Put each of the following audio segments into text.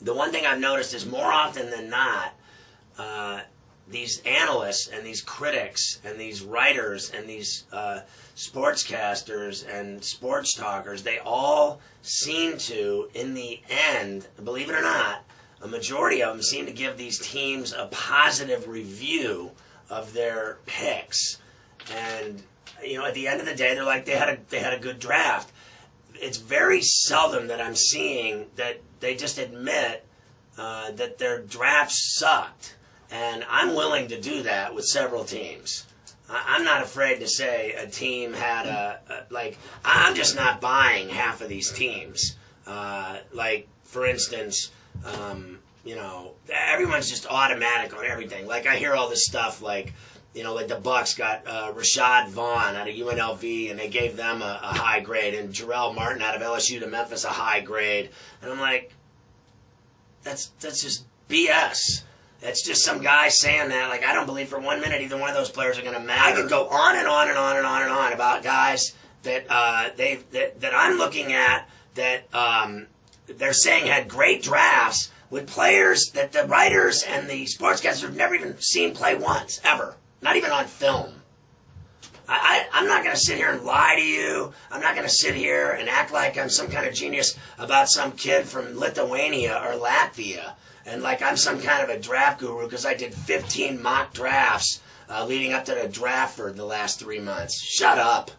The one thing I've noticed is more often than not, these analysts and these critics and these writers and these sportscasters and sports talkers, they all seem to, in the end, believe it or not, a majority of them seem to give these teams a positive review of their picks. And, you know, at the end of the day, they're like, they had a good draft. It's very seldom that I'm seeing that they just admit that their draft sucked. And I'm willing to do that with several teams. I'm not afraid to say a team had I'm just not buying half of these teams. Like, for instance, you know, everyone's just automatic on everything. Like, I hear all this stuff like, you know, like the Bucks got Rashad Vaughn out of UNLV, and they gave them a high grade, and Jarrell Martin out of LSU to Memphis a high grade. And I'm like, that's just BS. That's just some guy saying that. Like, I don't believe for 1 minute either one of those players are going to matter. I could go on and on and on and on and on about guys that that I'm looking at that they're saying had great drafts with players that the writers and the sportscasters have never even seen play once, ever. Not even on film. I'm not going to sit here and lie to you. I'm not going to sit here and act like I'm some kind of genius about some kid from Lithuania or Latvia. And like I'm some kind of a draft guru because I did 15 mock drafts leading up to the draft for the last 3 months. Shut up.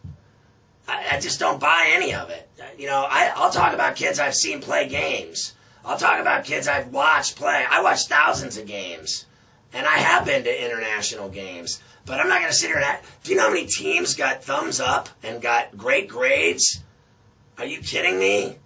I just don't buy any of it. You know, I'll talk about kids I've seen play games. I'll talk about kids I've watched play. I watch thousands of games. And I have been to international games. But I'm not going to sit here and do you know how many teams got thumbs up and got great grades? Are you kidding me?